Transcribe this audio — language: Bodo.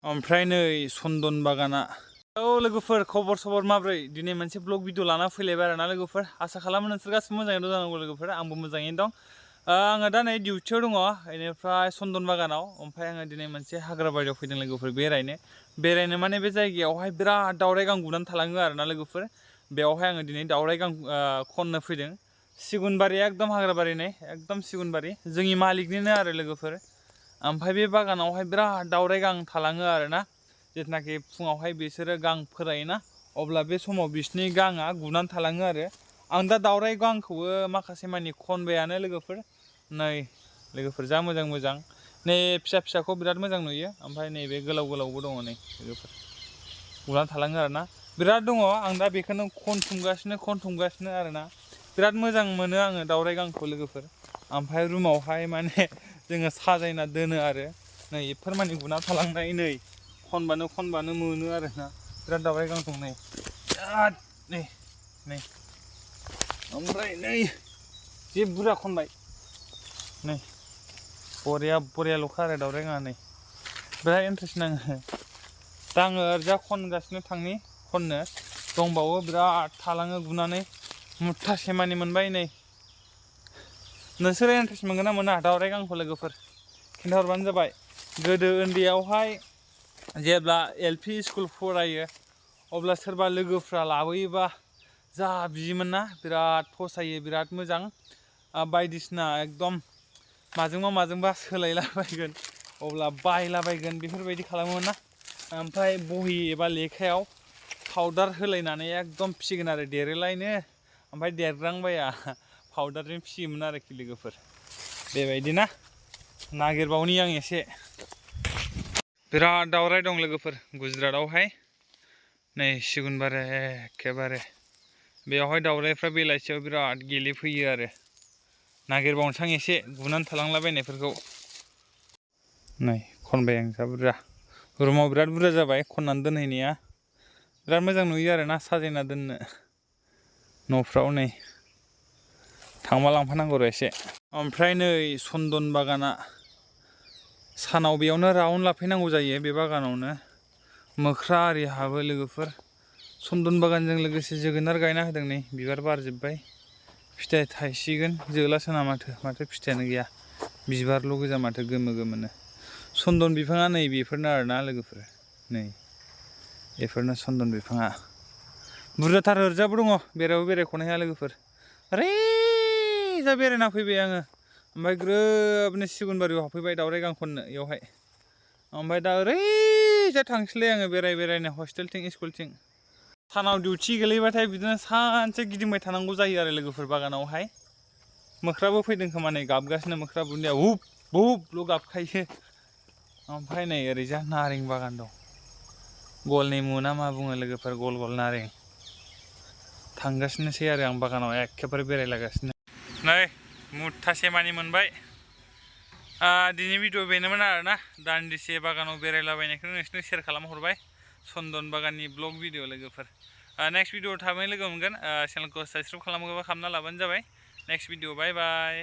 ओमफ्राय नै चन्दन बागाना लोगोफोर खबर सबर माब्रै दिनै मोनसे ब्लग भिडिअ लाना फैलायबाय आरोना लोगोफोर आसा खालामो नोंसोर गासिबो मोजाङैनो दं जानांगौ लोगोफोर आंबो मोजाङैनो दं आङो दा नै डिउटियाव दङ बेनिफ्राय चन्दन बागानाव ओमफ्राय आङो दिनै मोनसे हाग्रा बारियाव फैदों लोगोफोर बेरायनो माने बे जायगायावहाय बिराद दावराइ गां गुनानै थालाङो आरोना लोगोफोर बेयावहाय आङो दिनै दावराइ गां खननो फैदों सिगुनबारिया एकदम हाग्राबारि नै एकदम सिगुनबारि जोंनि मालिकनिनो आरो लोगोफोर ओमफ्राय बे बागानावहाय बिराद दावराइ गां थालाङो आरोना जेथुनाखि फुङावहाय बिसोरो गां फोरायोना अब्ला बे समाव बिसोरनि गाङा गुनानै थालाङो आरो आं दा दावराइ गांखौबो माखासे मानि खनबायानो लोगोफोर नै लोगोफोर जा मोजां मोजां नै फिसा फिसाखौ बिराद मोजां नुयो ओमफ्राय नैबे गोलाव गोलावबो दङ नै लोगोफोर गुनानै थालाङो आरोना बिराद दङ आं दा बेखौनो खनथुमगासिनो आरोना बिराद मोजां मोनो आङो दावराइ गांखौ लोगोफोर ओमफ्राय रुमावहाय माने जोङो साजायना दोनो आरो नै एफोर मानि गुनानै थालांनाय नै खनबानो मोनो आरोना बिराद दावराइ गां दं नै बिराद नै ओमफ्राय नै जे बुरजा खनबाय नै बरियाल'खा आरो दावराइ गाङा नै बिराद इन्टारेस्ट नाङो दा आङो ओरैजा खनगासिनो थांनि खननो दंबावो बिराद थालाङो गुनानै मुथासे मानि मोनबाय नै नोंसोरो इन्टारेस्ट मोनगोन ना मोना दावराइ गांखौ लोगोफोर खिन्थाहरबानो जाबाय गोदो उन्दैयावहाय जेब्ला LP स्कुल फरायो अब्ला सोरबा लोगोफ्रा लाबोयोबा जा बियोमोन ना बिराद फसायो बिराद मोजां बायदिसिना एकदम माजोंबा सोलायलाबायगोन अब्ला बायलाबायगोन बेफोरबायदि खालामोमोन ना ओमफ्राय बहि एबा लेखायाव पाउदार होलायनानै एकदम फिसिगोन आरो देरोलायनो ओमफ्राय देरग्रांबाया पाउदारजों फिसियोमोन आरोखि लोगोफोर बेबायदि ना नागिरबावनि आं एसे बिराद दावराइ दं लोगोफोर गुजरातआवहाय नै सिगुनबारि एखेबारे बेयावहाय दावराइफ्रा बेलासियाव बिराद गेलेफैयो आरो नागिरबावनोसै आं एसे गुनानै थालांलाबायनायफोरखौ नै खनबाय आं जा बुरजा रुमाव बिराद बुरजा जाबाय खननानै दोनहैनाया बिराद मोजां नुयो आरोना साजायना दोननो न'फ्राव नै थांबा लांफानांगौ र' एसे ओमफ्राय नै चन्दन बागाना सानाव बेयावनो राउन्ड लाफैनांगौ जायो बे बागानावनो मोख्रा आरि हाबो लोगोफोर चन्दन बागानजों लोगोसे जोगोनार गायना होदों नै बिबार बारजोब्बाय फिथाइ थाइसिगोन जोलासो ना माथो फिथाइयानो गैया बिबारल' गोजा माथो गोमो गोमोनो चन्दन बिफाङा नै बेफोरनो आरोना लोगोफोर नै बेफोरनो चन्दन बिफाङा बुरजाथार ओरैजाबो दङ बेरायबो बेरायख'नो हाया लोगोफोर ओरैजा बेरायना फैबाय आङो ओमफ्राय ग्रोबनो सिगुनबारियाव हाबफैबाय दावराइ गां खननो बेयावहाय ओमफ्राय दा ओरैजा थांसैलाय आङो बेरायनो हस्टेलथिं स्कुलथिं सानाव डिउटि गोलैबाथाय बिदिनो सानसे गिदिंबाय थानांगौ जायो आरो लोगोफोर बागानावहाय मोख्राबो फैदों खोमा नै गाबगासिनो मोख्रा बुन्दिया हुब हुबल' गाबखायो ओमफ्राय नै ओरैजा नारें बागान दं गल नेमु ना मा बुङो लोगोफोर गल नारें थांगासिनोसै आरो आं बागानाव एखेबारे बेरायलागासिनो नै मुथासे मानि मोनबाय दिनै भिडिअ बेनोमोन आरोना दान्दिसे बागानाव बेरायलाबायनायखौनो नोंसोरनो शेयार खालामहरबाय चन्दन बागाननि ब्लग भिडिअ लोगोफोर नेक्स्ट भिडिअ थाबैनो लोगो मोनगोन चेनेलखौ साबस्क्राइब खालामोबा खालामना लाबानो जाबाय नेक्स्ट भिडिअ बाय बाय